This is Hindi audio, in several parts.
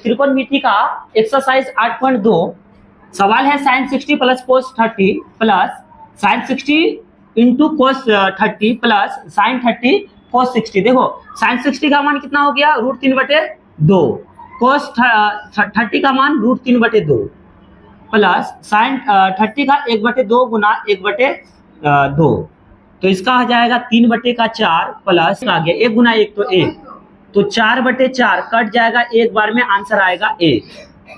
त्रिकोणमिति का एक्सरसाइज 8.2 सवाल है sin 60 plus cos 30 plus sin 60 into cos 30 plus sin 30 cos 60। देखो sin 60 का मान कितना हो गया √3/2, cos 30 का मान √3/2 प्लस sin 30 का 1/2 गुना 1/2, तो इसका आ जाएगा 3/4 प्लस आ गया 1 गुना 1 तो 1, तो 4/4 कट जाएगा, एक बार में आंसर आएगा 1।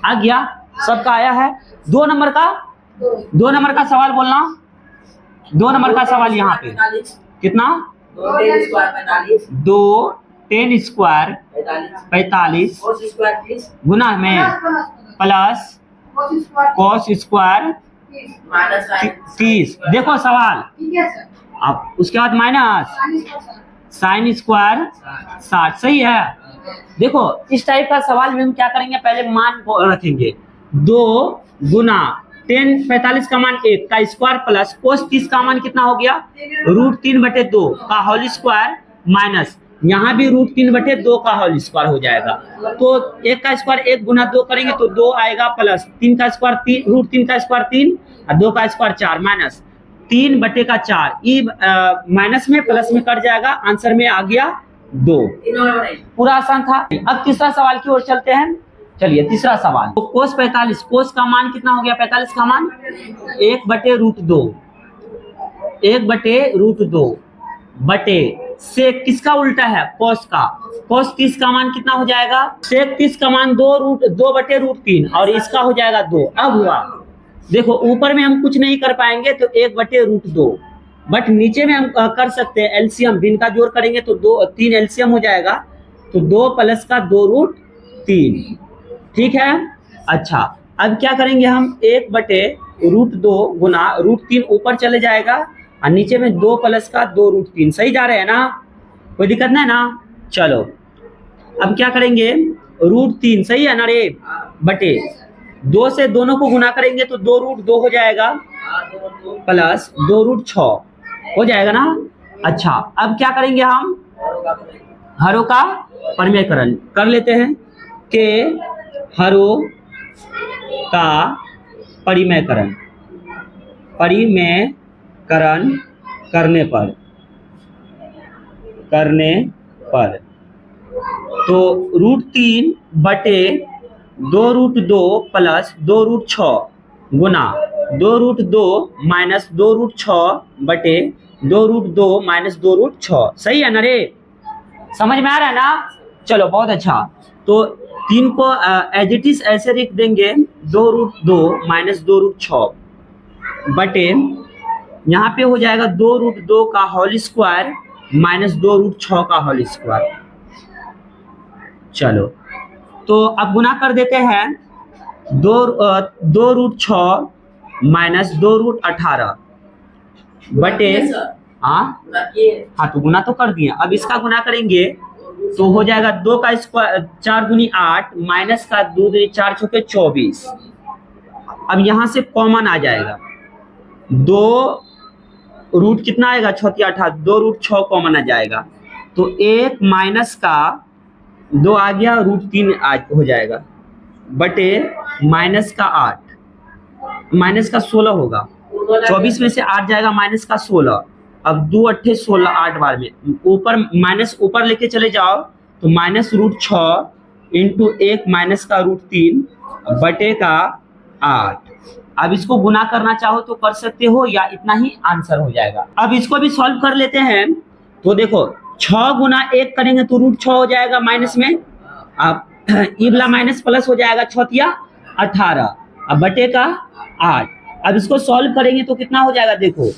आ गया, सबका आया है। 2 नंबर का सवाल बोलना। 2 नंबर का सवाल यहाँ पे कितना 2 10 स्क्वायर 45 गुना में प्लस cos स्क्वायर 30। देखो सवाल, अब उसके बाद माइनस sin स्क्वायर 60। सही है। देखो इस टाइप का सवाल में हम क्या करेंगे, पहले मान को रखेंगे 2 गुना 10 45 का मान 1 का स्क्वायर प्लस cos 30 का मान कितना हो गया √3/2 का होल स्क्वायर माइनस यहाँ भी √3/2 का होल स्क्वायर हो जाएगा। तो 1 का स्क्वायर 1 गुना 2 करेंगे तो 2 आएगा प्लस 3 का स्क्वायर √3 का स्क्वायर 3 और 2 का स्क्वायर 4 माइनस 3/4। ये माइनस में प्लस में कट जाएगा, आंसर में आ गया 2। पूरा आसान था। अब तीसरा सवाल की ओर चलते हैं। चलिए तीसरा सवाल, तो cos 45, cos का मान कितना हो गया 45 का मान 1/√2 बटे सेक किसका उल्टा है cos का, cos 30 का मान कितना हो जाएगा सेक 30 का मान 2/√3 और इसका हो जाएगा 2। अब हुआ देखो ऊपर में हम कुछ नहीं कर पाएंगे तो 1/√2, बट नीचे में हम कर सकते हैं एलसीएम, भिन्न का जोड़ करेंगे तो 3 एलसीएम हो जाएगा, तो 2 प्लस का 2√3। ठीक है। अच्छा अब क्या करेंगे हम 1/√2 गुना √3 ऊपर चले जाएगा और नीचे में 2 प्लस का 2√3। सही जा रहे हैं ना, कोई दिक्कत नहीं ना। चलो अब क्या करेंगे √3 सही है ना रे, बटे 2 से दोनों को गुना करेंगे तो 2√2 हो जाएगा प्लस 2√6 हो जाएगा ना। अच्छा अब क्या करेंगे हम हरों का परिमेयकरण कर लेते हैं कि हरों का परिमेयकरण करने पर तो √3 बटे 2√2 प्लस 2√6 गुना 2√2 माइनस 2√6 बटे 2√2 माइनस 2√6। सही है ना रे, समझ में आ रहा है ना। चलो बहुत अच्छा, तो 3 को एज इट इज ऐसे लिख देंगे 2√2 माइनस 2√6 बटे यहाँ पे हो जाएगा 2√2 का होल स्क्वायर माइनस 2√6 का होल स्क्वायर। चलो तो अब गुना कर देते हैं 2√6 माइनस 2√18 बटे हाँ तो गुना तो कर दिया। अब इसका गुना करेंगे तो हो जाएगा 2 का स्क्वायर 4 दूनी 8 माइनस का 2 दूनी 4 छके 24। अब यहाँ से कॉमन आ जाएगा 2 रूट कितना आएगा 6×8 2√6 कॉमन आ जाएगा, तो 1 माइनस का 2 आ गया √3 हो जाएगा बटे माइनस का 8 माइनस का 16 होगा, 24 में से 8 जाएगा माइनस का 16। अब 2 8 16 8 बार में ऊपर माइनस ऊपर लेके चले जाओ तो माइनस √6 इंटू 1 माइनस का √3 बटे का 8। अब इसको गुना करना चाहो तो कर सकते हो या इतना ही आंसर हो जाएगा। अब इसको भी सॉल्व कर लेते हैं। तो देखो 6 गुना 1 करेंगे तो √6 हो जाएगा माइनस में, अब ये वाला माइनस प्लस हो जाएगा 6 18 अब बटे का 8। अब इसको सॉल्व करेंगे तो कितना हो जाएगा, देखो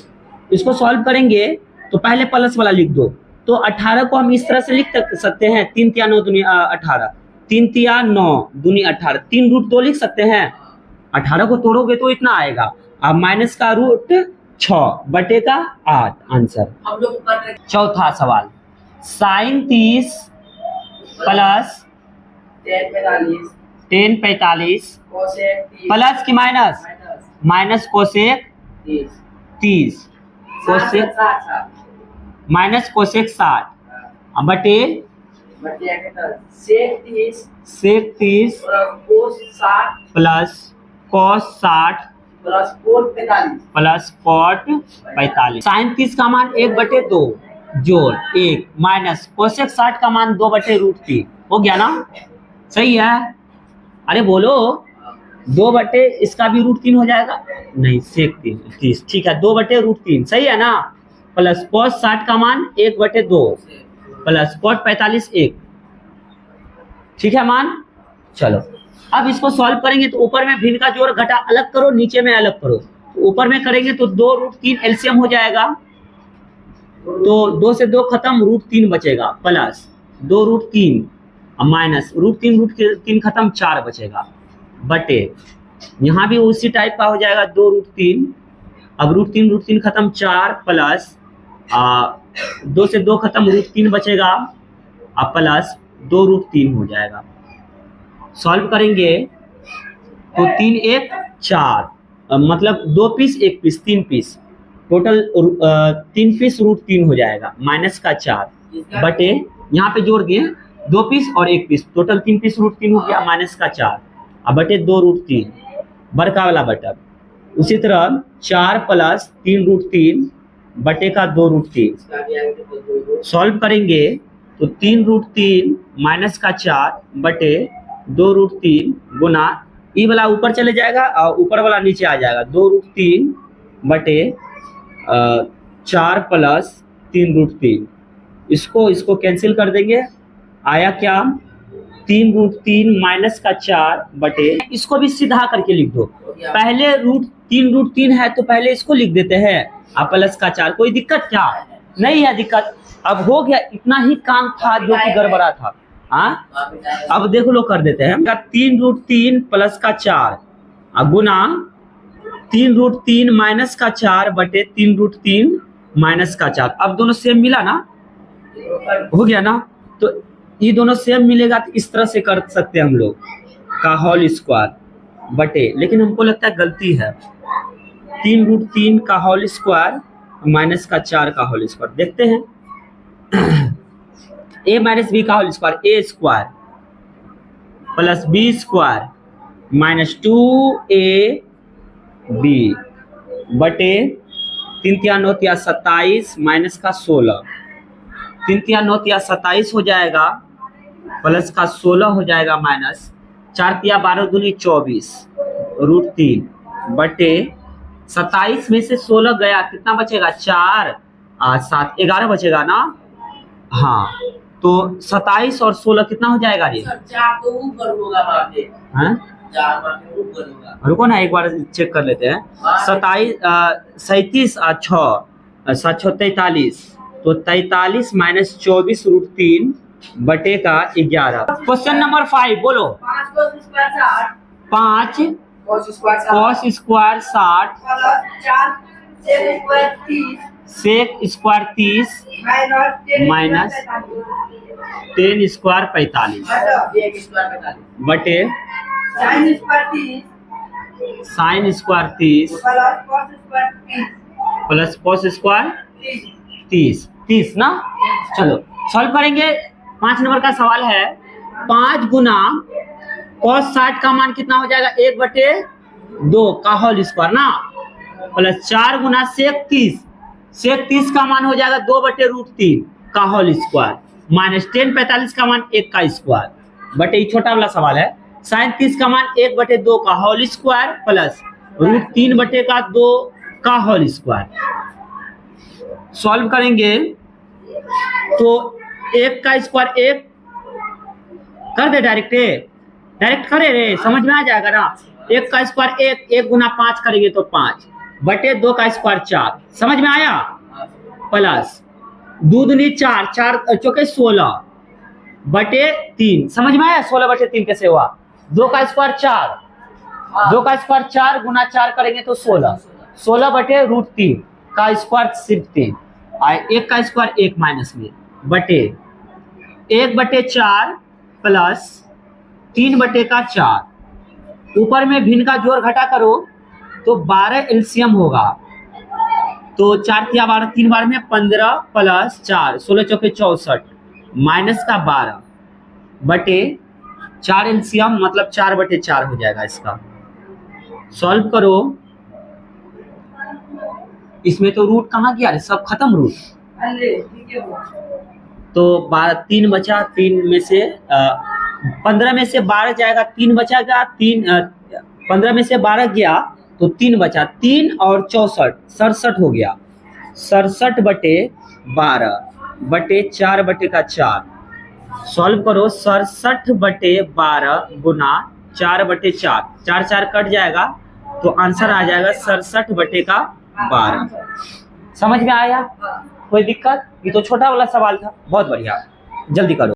इसको सॉल्व करेंगे तो पहले प्लस वाला लिख दो, तो 18 को हम इस तरह से लिख सकते हैं 3 तिया 9 दूनी 18 3 तिया 9 दूनी 18 3√2 लिख सकते हैं। 18 को तोड़ोगे तो इतना आएगा, अब माइनस का √6 बटे का 8 आंसर। चौथा सवाल sin 30 प्लस 10 45 प्लस की minus minus cosec 30 cosec minus cosec 60 बटे sec 30 plus cos 60 plus cot 45। Sine 30 का मान 1/2 जोड़ 1 माइनस कोसेक 60 का मान 2/√3 हो गया ना? सही है? अरे बोलो 2 इसका भी √3 हो जाएगा। नहीं सेक 30 ठीक है 2/√3 सही है ना? प्लस कॉस 60 का मान 1/2 प्लस कॉट 45 1 ठीक है मान। चलो अब इसको सॉल्व करेंगे तो ऊपर में भिन्न का जोड़ घटा अलग करो, नीचे में अलग करो। तो ऊपर में करेंगे तो 2√3 एलसीएम हो जाएगा, तो 2 से 2 खत्म √3 बचेगा प्लस 2√3 माइनस √3 खत्म 4 बचेगा बटे यहाँ भी उसी टाइप का हो जाएगा 2√3। अब √3 खत्म 4 प्लस 2 से 2 खत्म √3 बचेगा अब प्लस 2√3 हो जाएगा। सॉल्व करेंगे तो 3 1 4 मतलब 2 piece 1 piece 3 piece total 3 piece √3 हो जाएगा माइनस का 4 बटे यहाँ पे जोड़ दिए 2 पीस और 1 पीस टोटल 3 पीस √3 हो गया माइनस का 4 अब बटे 2√3 बड़का वाला बटा। उसी तरह 4 प्लस 3√3 बटे का 2√3 सॉल्व करेंगे तो 3√3 माइनस का 4 बटे 2√3 गुना ई वाला ऊपर चले जाएगा और ऊपर वाला नीचे आ जाएगा 2√3 बटे 4 प्लस 3√3 इसको कैंसिल कर देंगे। आया क्या 3√3 माइनस का 4 बटे इसको भी सीधा करके लिख दो। पहले √3 है तो पहले इसको लिख देते हैं और प्लस का 4। कोई दिक्कत क्या? नहीं है दिक्कत। अब हो गया इतना ही काम था जो कि गड़बड़ा था। हाँ अब देखो लो कर देते हैं 3√3 प्लस का 4 गुना 3√3 माइनस का 4 बटे 3√3 माइनस का 4। अब दोनों सेम मिला ना, हो गया ना? तो ये दोनों सेम मिलेगा तो इस तरह से कर सकते हैं हम लोग का होल स्क्वायर बटे, लेकिन हमको लगता है गलती है 3√3 का होल स्क्वायर माइनस का 4 का होल स्क्वायर। देखते हैं a माइनस बी का whole square A square plus B square minus 2ab बटे 3 × 9 = 27 माइनस का 16 3 × 9 = 27 हो जाएगा प्लस का 16 हो जाएगा माइनस 4 × 12 = 24 √3 बटे 27 में से 16 गया कितना बचेगा 4 7 11 बचेगा ना। हाँ तो 27 और 16 कितना हो जाएगा ये? रुको ना एक बार चेक कर लेते हैं। 37 और 6 7 43 तो 43 माइनस 24 √3 बटे का 11। क्वेश्चन नंबर 5 बोलो। 5 cos square 60 sec square 30 minus 10 square 45 बटे sine square 30 plus cos square 30 ना। चलो सॉल्व करेंगे। 5 नंबर का सवाल है 5 गुना cos 60 का मान कितना हो जाएगा 1/2 का होल स्क्वायर ना प्लस 4 गुना सेक 30 का मान हो जाएगा 2/√3 का होल स्क्वायर माइनस 10 45 का मान 1 का स्क्वायर बटे ये छोटा वाला सवाल है। साइन 30 का मान 1/2 का होल स्क्वायर प्लस √3 बटे का 2 का होल स्क्वायर। सॉल्व करेंगे तो 1 का स्क्वायर 1 कर दे डायरेक्ट करे रे समझ में आ जाएगा ना। 1 का स्क्वायर 1 गुना 5 करेंगे तो 5 बटे 2 का स्क्वायर 4 समझ में आया प्लस 2 दूनी 4 चौके 16 बटे 3 समझ में आया। 16 बटे 3 कैसे हुआ? 2 का स्क्वायर 4 गुना 4 करेंगे तो 16 बटे √3 का स्क्वायर सिर्फ 3 और 1 का स्क्वायर 1 माइनस में बटे 1/4 प्लस 3 बटे का 4 ऊपर में भिन्न का जोड़ घटा करो तो 12 एलसीएम होगा तो 4 × 12 3 बार में 15 प्लस 4 16 चौके 64 माइनस का 12 बटे 4 एलसीएम मतलब 4/4 हो जाएगा इसका। सॉल्व करो, इसमें तो रूट कहाँ गया, सब खत्म रूट। तो 3 बचा, 3 में से 15 में से 12 जाएगा, 3 बचाएगा, 15 में से 12 गया तो 3 बचा, 3 और 64 67 हो गया। 67/12/4/4 सॉल्व करो। 67/12 गुना 4/4, 4 4 कट जाएगा तो आंसर आ जाएगा 67/12। समझ में आया? कोई दिक्कत? ये तो छोटा वाला सवाल था। बहुत बढ़िया, जल्दी करो।